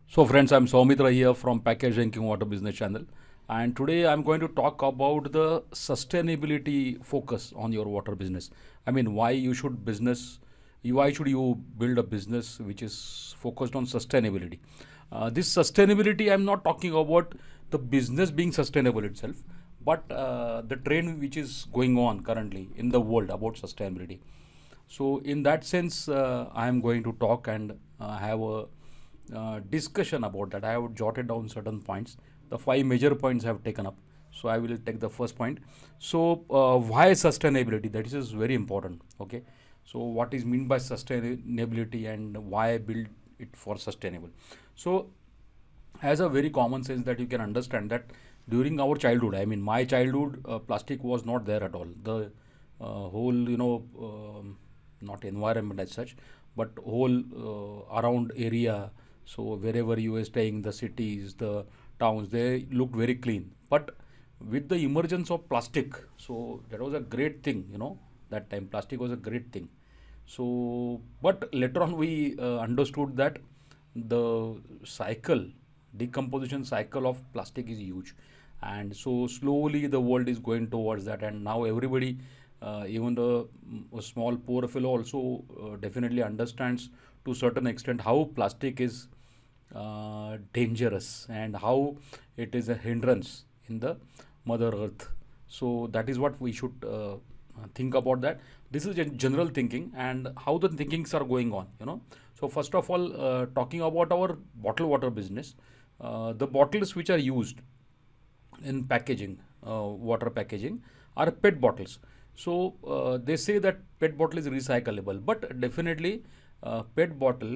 So friends, I'm Soumitra here from Package Drinking Water Business Channel, and today I'm going to talk about the sustainability focus on your water business. I mean, why should you build a business which is focused on sustainability? This sustainability, I'm not talking about the business being sustainable itself, but the trend which is going on currently in the world about sustainability. So, in that sense, I am going to talk and have a discussion about that. I have jotted down certain points. The five major points I have taken up. So, I will take the first point. So, why sustainability? That is very important. Okay. So, what is meant by sustainability and why build it for sustainable? So, has a very common sense that you can understand that during our childhood, I mean my childhood, plastic was not there at all. The whole not environment as such, but whole around area, so wherever you were staying, the cities, the towns, they looked very clean. But with the emergence of plastic, so that was a great thing, that time plastic was a great thing. So but later on we understood that the cycle decomposition cycle of plastic is huge, and so slowly the world is going towards that, and now everybody, even the a small poor fellow also definitely understands to certain extent how plastic is dangerous and how it is a hindrance in the mother earth. So that is what we should think about that. This is general thinking and how the thinkings are going on. So first of all, talking about our bottled water business, the bottles which are used in packaging, water packaging, are PET bottles. So they say that PET bottle is recyclable, but definitely PET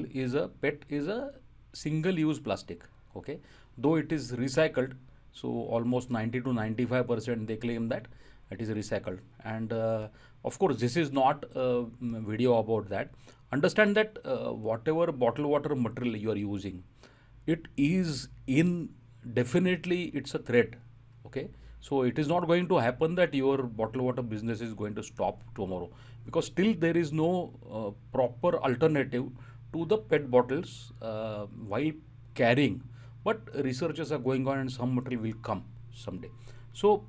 is a single use plastic. Okay, though it is recycled, so almost 90 to 95% they claim that it is recycled. And of course, this is not a video about that. Understand that whatever bottled water material you are using, it is in definitely it's a threat. Okay, so it is not going to happen that your bottled water business is going to stop tomorrow, because still there is no proper alternative to the PET bottles while carrying, but researches are going on and some material will come someday. So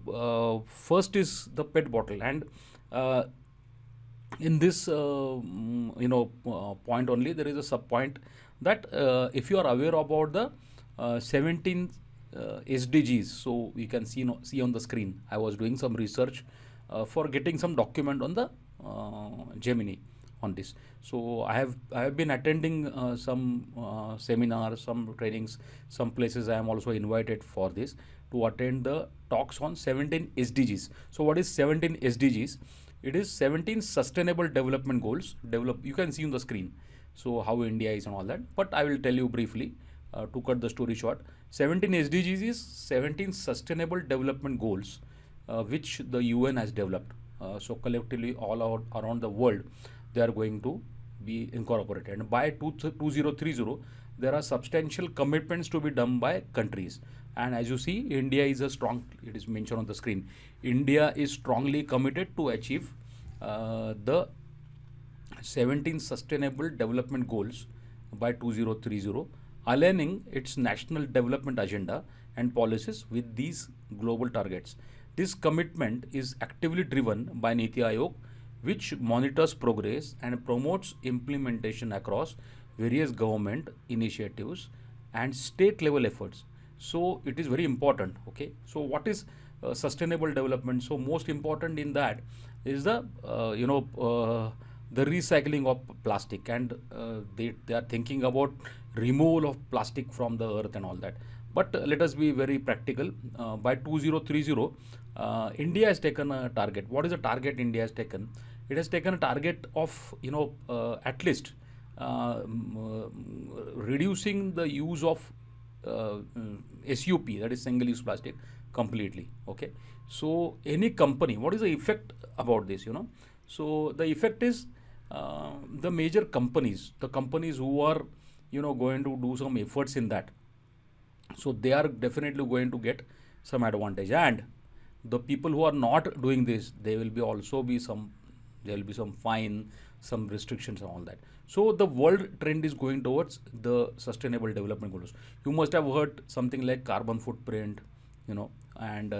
first is the PET bottle, and uh, in this point only there is a sub point that if you are aware about the 17 SDGs, so you can see on the screen. I was doing some research for getting some document on the Gemini on this. So I have been attending some seminars, some trainings, some places I am also invited for this to attend the talks on 17 SDGs. So what is 17 SDGs? It is 17 sustainable development goals. You can see on the screen. So how India is and all that. But I will tell you briefly to cut the story short. 17 SDGs is 17 sustainable development goals which the UN has developed. So collectively all out around the world, they are going to be incorporated. And by 2030, there are substantial commitments to be done by countries. And as you see, India is it is mentioned on the screen, India is strongly committed to achieve the 17 sustainable development goals by 2030, aligning its national development agenda and policies with these global targets. This commitment is actively driven by Niti Aayog, which monitors progress and promotes implementation across various government initiatives and state level efforts. So it is very important. Okay, so what is sustainable development? So most important in that is the recycling of plastic, and they are thinking about removal of plastic from the earth and all that. But let us be very practical. By 2030, India has taken a target. What is the target India has taken? It has taken a target of at least reducing the use of SUP, that is single use plastic, completely. Okay, so any company, what is the effect about this? So the effect is the major companies, the companies who are going to do some efforts in that, so they are definitely going to get some advantage. And the people who are not doing this, they will be also be some There will be some fine, some restrictions and all that. So the world trend is going towards the sustainable development goals. You must have heard something like carbon footprint, and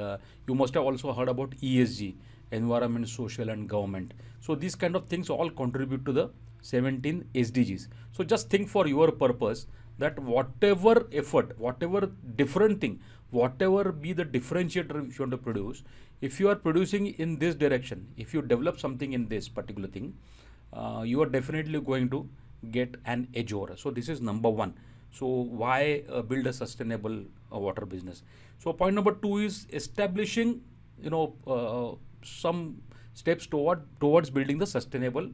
you must have also heard about ESG, environment, social, and government. So these kind of things all contribute to the 17 SDGs. So just think for your purpose that whatever effort, whatever different thing, whatever be the differentiator if you want to produce, if you are producing in this direction, if you develop something in this particular thing, you are definitely going to get an edge over. So this is number one. So why build a sustainable water business? So point number two is establishing, some steps towards building the sustainable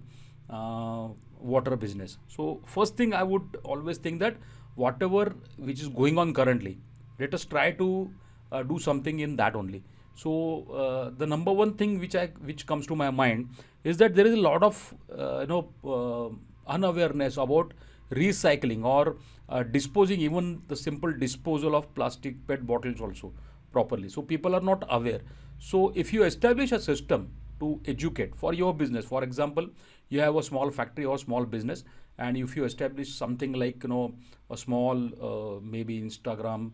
water business. So first thing I would always think that whatever which is going on currently, let us try to do something in that only. So the number one thing which comes to my mind is that there is a lot of unawareness about recycling or disposing, even the simple disposal of plastic PET bottles also properly. So people are not aware. So if you establish a system to educate for your business, for example, you have a small factory or small business, and if you establish something like a small maybe Instagram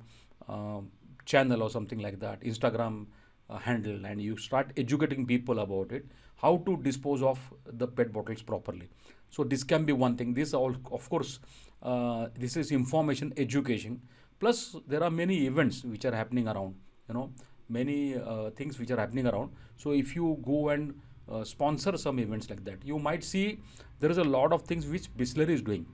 channel or something like that, Instagram handle, and you start educating people about it, how to dispose of the PET bottles properly. So this can be one thing. This all, of course, this is information education. Plus, there are many events which are happening around. Many things which are happening around. So if you go and sponsor some events like that, you might see there is a lot of things which Bisleri is doing.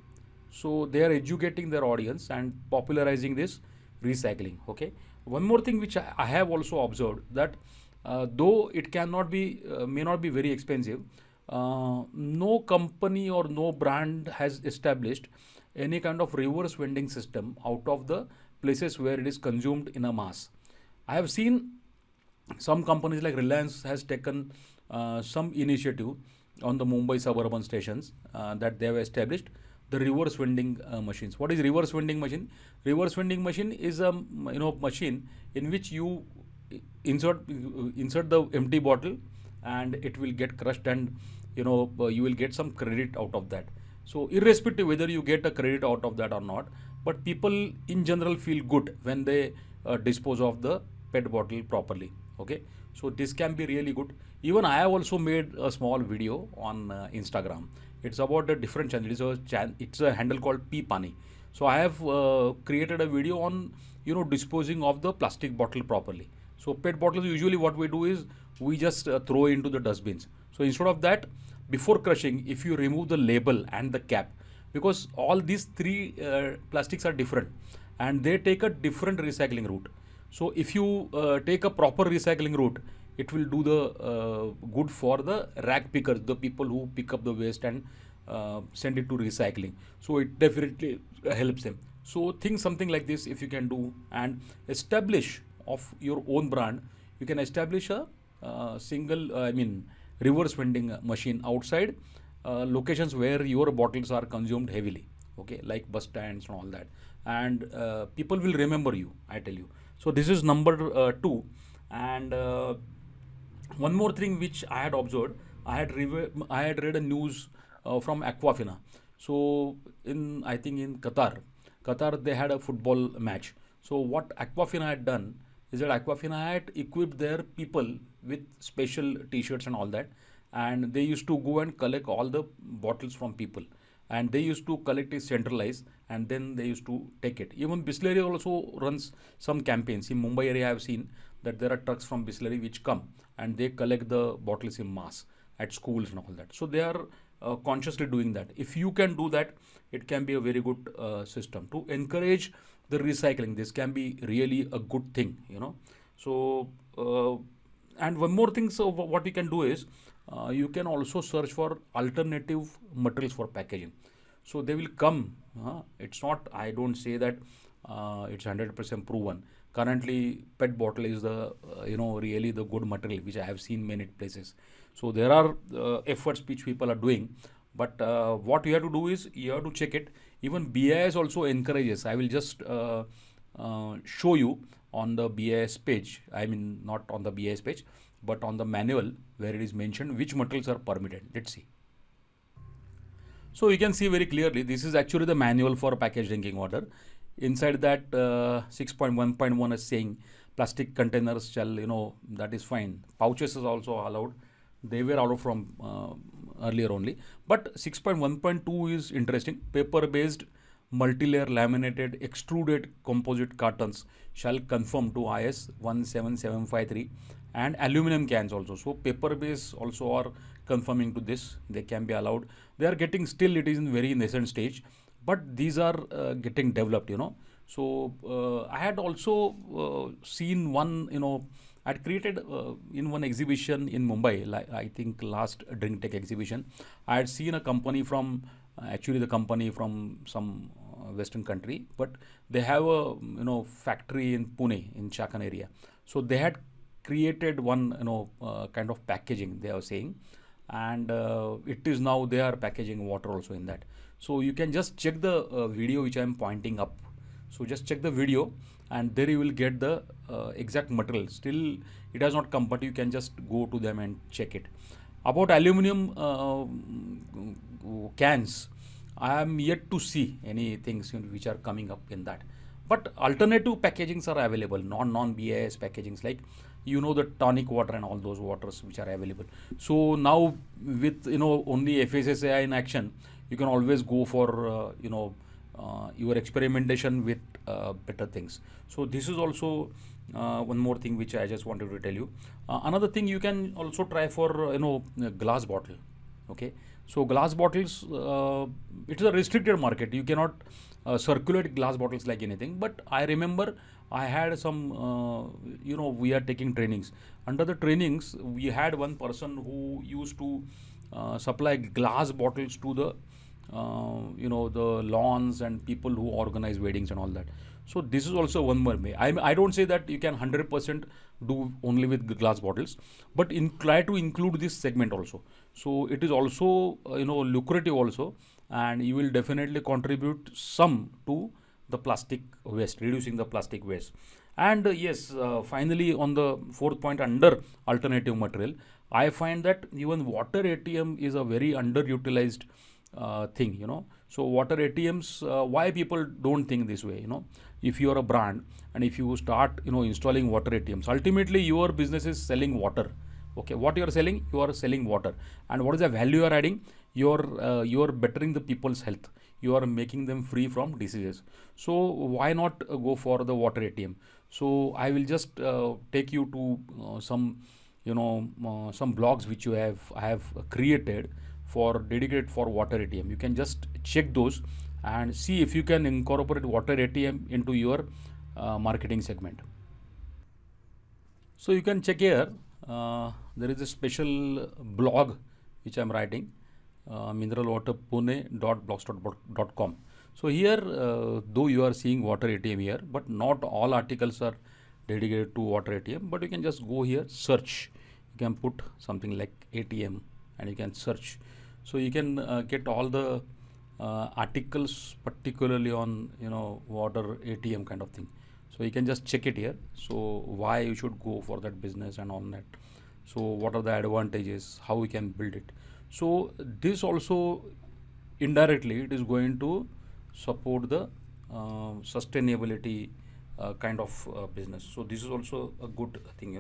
So they are educating their audience and popularizing this recycling. Okay. One more thing which I have also observed, that though it cannot be may not be very expensive, no company or no brand has established any kind of reverse vending system out of the places where it is consumed in a mass. I have seen some companies like Reliance has taken some initiative on the Mumbai suburban stations that they have established the reverse vending machines. What is reverse vending machine? Reverse vending machine is a machine in which you insert the empty bottle, and it will get crushed, and you will get some credit out of that. So irrespective whether you get a credit out of that or not, but people in general feel good when they dispose of the PET bottle properly. Okay, so this can be really good. Even I have also made a small video on Instagram. It's about a different channel. It's a handle called P Pani. So I have created a video on disposing of the plastic bottle properly. So PET bottles, usually what we do is we just throw into the dustbins. So instead of that, before crushing, if you remove the label and the cap, because all these three plastics are different and they take a different recycling route. So if you take a proper recycling route, it will do the good for the rag pickers, the people who pick up the waste and send it to recycling. So it definitely helps them. So think something like this if you can do, and establish of your own brand. You can establish a reverse vending machine outside locations where your bottles are consumed heavily. Okay, like bus stands and all that, and people will remember you, I tell you. So this is number two. And one more thing which I had observed, I had read a news from Aquafina. So I think in Qatar they had a football match. So what Aquafina had done is that Aquafina had equipped their people with special T-shirts and all that, and they used to go and collect all the bottles from people, and they used to collect it centralized, and then they used to take it. Even Bisleri also runs some campaigns. In Mumbai area, I have seen that there are trucks from Bisleri which come and they collect the bottles in mass at schools and all that. So they are consciously doing that. If you can do that, it can be a very good system to encourage the recycling. This can be really a good thing, So and one more thing, so what you can do is you can also search for alternative materials for packaging. So they will come. It's not, I don't say that it's 100% proven. Currently, PET bottle is the really the good material which I have seen many places. So there are efforts which people are doing, but what you have to do is you have to check it. Even BIS also encourages. I will just show you on the BIS page. I mean, not on the BIS page. but on the manual where it is mentioned which materials are permitted. Let's see. So you can see very clearly this is actually the manual for packaged drinking water. Inside that 6.1.1 is saying plastic containers shall, that is fine. Pouches is also allowed. They were allowed from earlier only. But 6.1.2 is interesting. Paper based multi-layer laminated extruded composite cartons shall conform to IS 17753, and aluminum cans also. So paper base also are conforming to this. They can be allowed. They are getting, still it is in very nascent stage, but these are getting developed. So I had also seen one, I had created in one exhibition in Mumbai, like I think last Drink Tech exhibition. I had seen a company from, actually the company from some Western country, but they have a factory in Pune in Chakan area. So they had created one kind of packaging, they are saying, and it is now they are packaging water also in that. So you can just check the video which I am pointing up. So just check the video and there you will get the exact material. Still it has not come, but you can just go to them and check it. About aluminum cans, I am yet to see any things which are coming up in that. But alternative packagings are available, non-BIS packagings, like the tonic water and all those waters which are available. So now with only FSSAI in action, you can always go for your experimentation with better things. So this is also one more thing which I just wanted to tell you. Another thing you can also try for glass bottle. Okay, so glass bottles, it is a restricted market. You cannot circulate glass bottles like anything. But I remember I had some, we are taking trainings. Under the trainings, we had one person who used to supply glass bottles to the the lawns and people who organize weddings and all that. So this is also one more way. I don't say that you can 100% do only with glass bottles, but try to include this segment also. So it is also lucrative also, and you will definitely contribute some to the plastic waste, reducing the plastic waste. And yes, finally on the fourth point under alternative material, I find that even water ATM is a very underutilized thing. So water ATMs, why people don't think this way? If you are a brand and if you start installing water ATMs, ultimately your business is selling water. Okay, what you are selling? You are selling water. And what is the value you are adding? You are bettering the people's health. You are making them free from diseases. So why not go for the water ATM? So I will just take you to some some blogs which I have created for dedicated for water ATM. You can just check those and see if you can incorporate water ATM into your marketing segment. So you can check here. There is a special blog which I am writing, mineralwaterpune.blogspot.com. So here, though you are seeing water ATM here, but not all articles are dedicated to water ATM. But you can just go here, search. You can put something like ATM and you can search. So you can get all the articles particularly on water ATM kind of thing. So you can just check it here. So why you should go for that business and on that. So what are the advantages, how we can build it. So this also indirectly it is going to support the sustainability kind of business. So this is also a good thing.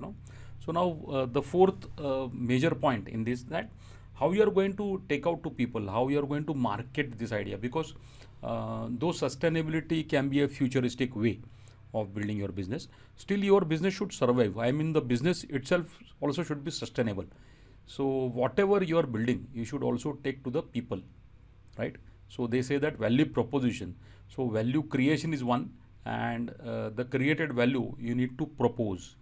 So now the fourth major point in this, that how you are going to take out to people, how you are going to market this idea, because though sustainability can be a futuristic way of building your business, still your business should survive. I mean, the business itself also should be sustainable. So whatever you are building, you should also take to the people, right? So they say that value proposition. So value creation is one, and the created value you need to propose.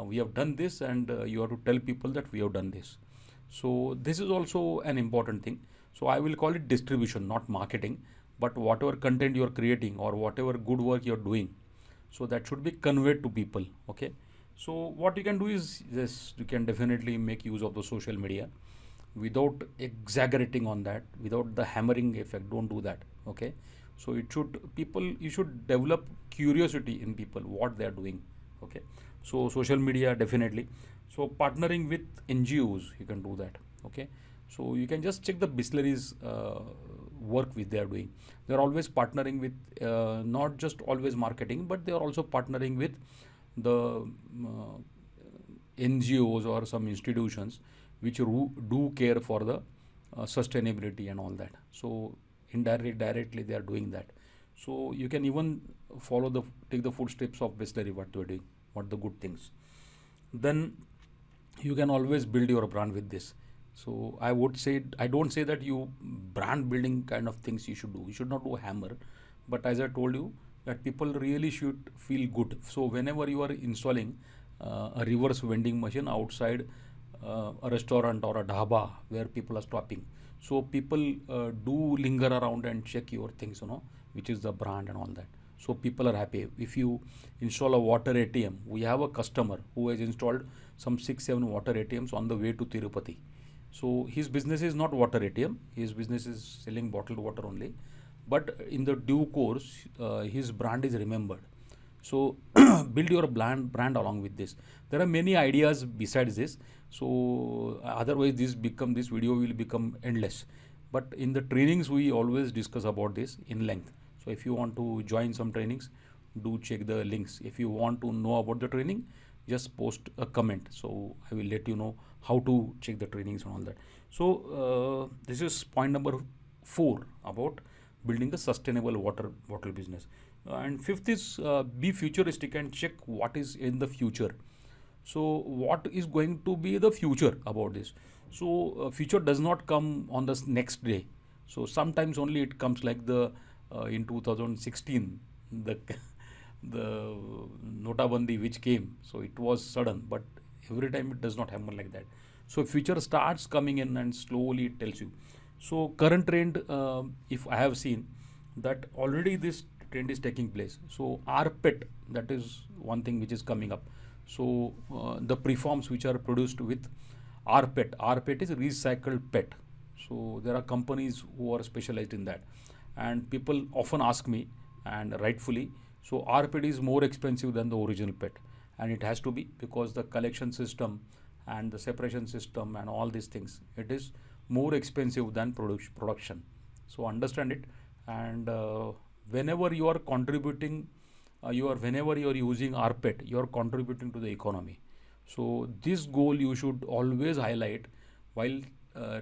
We have done this, and you have to tell people that we have done this. So this is also an important thing. So I will call it distribution, not marketing, but whatever content you are creating or whatever good work you are doing, so that should be conveyed to people. Okay. So what you can do is this: you can definitely make use of the social media without exaggerating on that, without the hammering effect. Don't do that. Okay. So you should develop curiosity in people what they are doing. Okay. So social media definitely. So partnering with NGOs, you can do that. Okay, so you can just check the Bislery's work which they are doing. They are always partnering with not just always marketing, but they are also partnering with the NGOs or some institutions which do care for the sustainability and all that. So indirectly, directly they are doing that. So you can even take the footsteps of Bisleri, what they are doing, what the good things. Then you can always build your brand with this. So I would say, I don't say that you brand building kind of things you should do. You should not do hammer, but as I told you, that people really should feel good. So whenever you are installing a reverse vending machine outside a restaurant or a dhaba where people are stopping, so people do linger around and check your things, which is the brand and all that. So people are happy. If you install a water ATM, we have a customer who has installed some 6 7 water ATMs on the way to Tirupati. So his business is not water ATM, his business is selling bottled water only, but in the due course his brand is remembered. So build your brand along with this. There are many ideas besides this. So otherwise this video will become endless. But in the trainings we always discuss about this in length. So if you want to join some trainings, do check the links. If you want to know about the training, just post a comment. So I will let you know how to check the trainings and all that. So this is point number 4 about building a sustainable water bottle business. And fifth is be futuristic and check what is in the future. So what is going to be the future about this? So future does not come on the next day. So sometimes only it comes like the in 2016 the the notabandi which came. So it was sudden, but every time it does not happen like that. So future starts coming in and slowly it tells you. So current trend, if I have seen that already this trend is taking place. So rpet, that is one thing which is coming up. So the preforms which are produced with rpet is recycled pet. So there are companies who are specialized in that, and people often ask me, and rightfully, so rpet is more expensive than the original pet, and it has to be, because the collection system and the separation system and all these things, it is more expensive than production. So understand it. And whenever you are contributing, whenever you are using rpet, you are contributing to the economy. So this goal you should always highlight while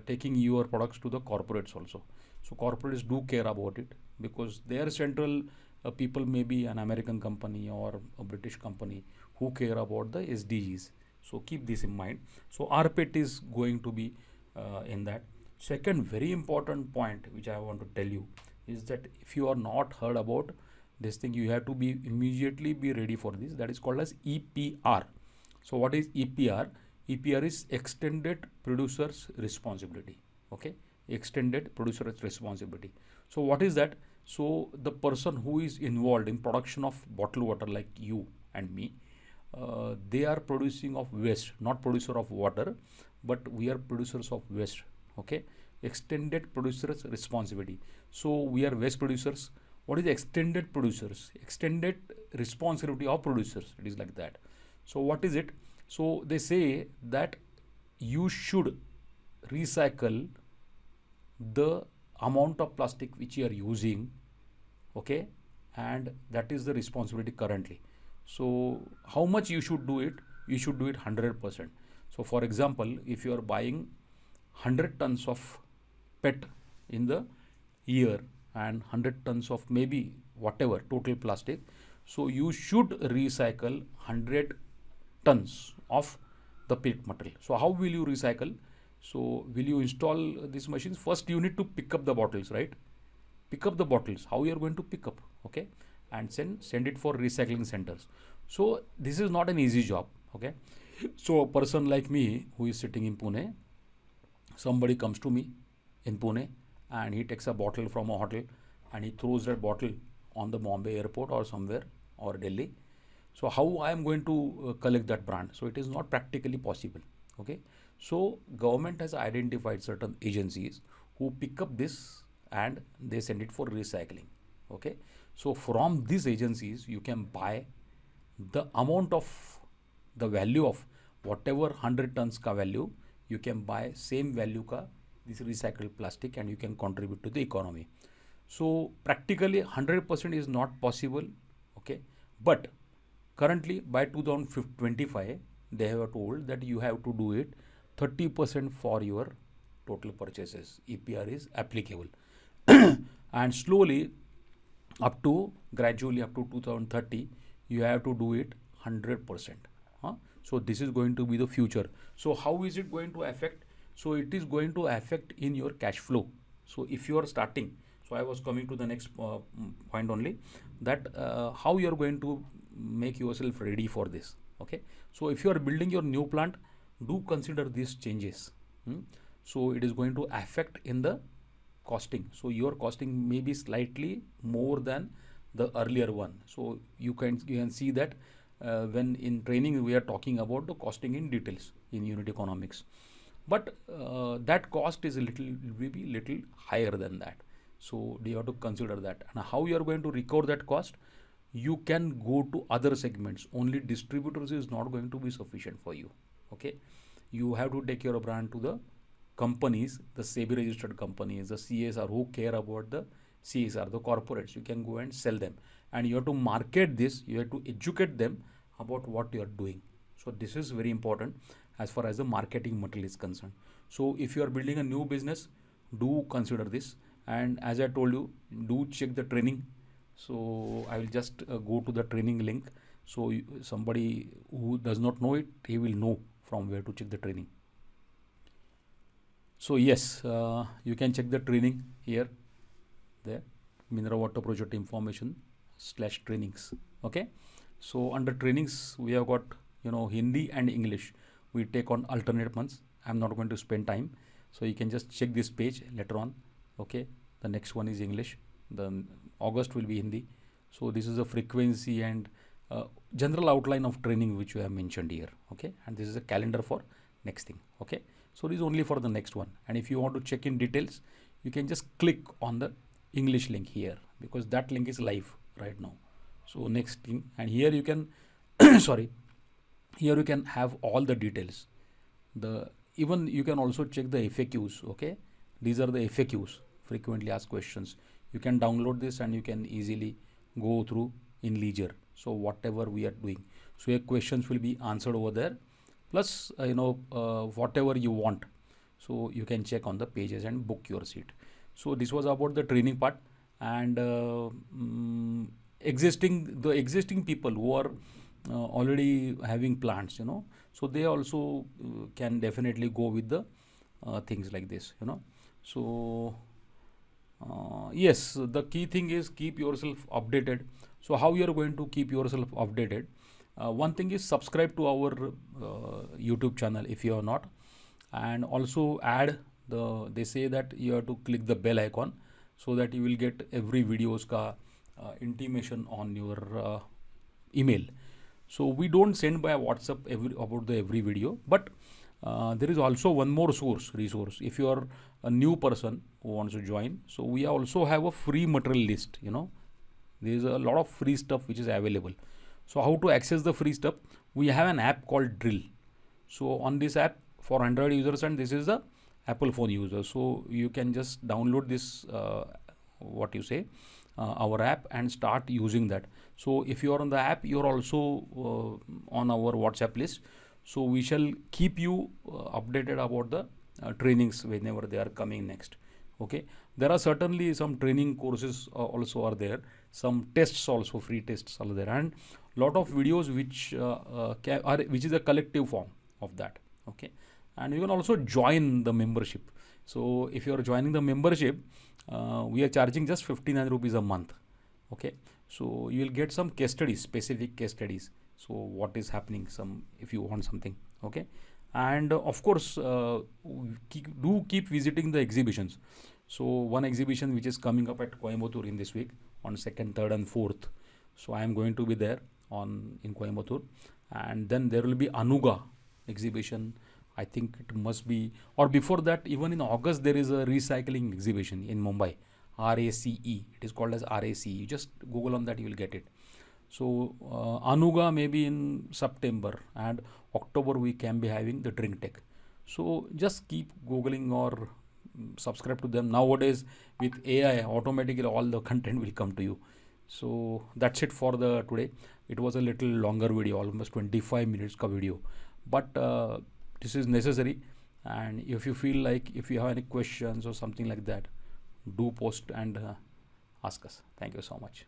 taking your products to the corporates also. So corporates do care about it, because their central people may be an American company or a British company who care about the SDGs. So keep this in mind. So rpet is going to be in that. Second very important point which I want to tell you is that if you are not heard about this thing, you have to be immediately be ready for this. That is called as EPR. So what is EPR? EPR is extended producer's responsibility. Okay, extended producer's responsibility. So what is that? So the person who is involved in production of bottled water, like you and me, they are producing of waste, not producer of water, but we are producers of waste. Okay, extended producers responsibility. So we are waste producers. What is extended producers? Extended responsibility of producers, it is like that. So what is it? So they say that you should recycle the amount of plastic which you are using. Okay, and that is the responsibility currently. So how much you should do it? You should do it 100%. So for example, if you are buying 100 tons of PET in the year and 100 tons of maybe whatever total plastic, so you should recycle 100 tons of the PET material. So how will you recycle? So will you install these machines? First you need to pick up the bottles, right? Pick up the bottles. How you are going to pick up? Okay, and send it for recycling centers. So this is not an easy job. Okay, so a person like me who is sitting in Pune, somebody comes to me in Pune and he takes a bottle from a hotel and he throws that bottle on the Bombay airport or somewhere or Delhi. So how I am going to collect that brand? So it is not practically possible. Okay, so government has identified certain agencies who pick up this and they send it for recycling. Okay, so from these agencies you can buy the amount of the value of whatever 100 tons ka value, you can buy same value ka this recycled plastic and you can contribute to the economy. So practically 100% is not possible, okay, but currently by 2025 they have told that you have to do it 30% for your total purchases. EPR is applicable and slowly up to gradually up to 2030 you have to do it 100%. So this is going to be the future. So how is it going to affect? So it is going to affect in your cash flow. So if you are starting, so I was coming to the next point only, that how you are going to make yourself ready for this. Okay, so if you are building your new plant, do consider these changes. So it is going to affect in the costing. So your costing may be slightly more than the earlier one. So you can see that when in training we are talking about the costing in details in unit economics, but that cost is a little higher than that. So you have to consider that. And how you are going to recover that cost? You can go to other segments. Only distributors is not going to be sufficient for you. Okay, you have to take your brand to the companies, the SEBI registered companies, the CSR who care about the CSR, the corporates. You can go and sell them, and you have to market this. You have to educate them about what you are doing. So this is very important as far as the marketing material is concerned. So if you are building a new business, do consider this. And as I told you, do check the training. So I will just go to the training link. So somebody who does not know it, he will know from where to check the training. So yes, you can check the training here, there, mineral water project information / trainings. Okay. So under trainings, we have got, Hindi and English. We take on alternate months. I'm not going to spend time. So you can just check this page later on. Okay. The next one is English. The August will be Hindi. So this is a frequency and general outline of training which you have mentioned here. Okay. And this is a calendar for next thing. Okay. So this is only for the next one. And if you want to check in details, you can just click on the English link here, because that link is live right now. So next thing, and here you can, sorry, here you can have all the details. Even you can also check the FAQs. Okay. These are the FAQs, frequently asked questions. You can download this and you can easily go through in leisure. So whatever we are doing, so your questions will be answered over there. Plus, whatever you want. So you can check on the pages and book your seat. So this was about the training part. And existing people who are already having plants, so they also can definitely go with the things like this, So yes, the key thing is keep yourself updated. So how you are going to keep yourself updated? One thing is subscribe to our YouTube channel if you are not, and also they say that you have to click the bell icon so that you will get every videos ka intimation on your email. So we don't send by WhatsApp about every video, but there is also one more resource. If you are a new person who wants to join, so we also have a free material list. There is a lot of free stuff which is available. So how to access the free stuff? We have an app called Drill. So on this app for Android users, and this is the Apple phone users. So you can just download this, our app, and start using that. So if you are on the app, you are also on our WhatsApp list. So we shall keep you updated about the trainings whenever they are coming next. Okay. There are certainly some training courses also are there. Some tests also, free tests are there, and lot of videos which is a collective form of that. Okay. And you can also join the membership. So if you are joining the membership, we are charging just 59 rupees a month. Okay. So you will get some case studies, specific case studies. So what is happening, if you want something. Okay. And of course, keep visiting the exhibitions. So one exhibition which is coming up at Coimbatore in this week on 2nd, 3rd and 4th. So I am going to be there in Coimbatore, and then there will be Anuga exhibition. I think it must be, or before that, even in August, there is a recycling exhibition in Mumbai, RACE. It is called as RACE. You just Google on that, you will get it. So Anuga maybe in September, and October we can be having the drink tech. So just keep googling or subscribe to them. Nowadays with AI, automatically all the content will come to you. So that's it for the today. It was a little longer video, almost 25 minutes ka video, but this is necessary. And if you feel like, if you have any questions or something like that, do post and ask us. Thank you so much.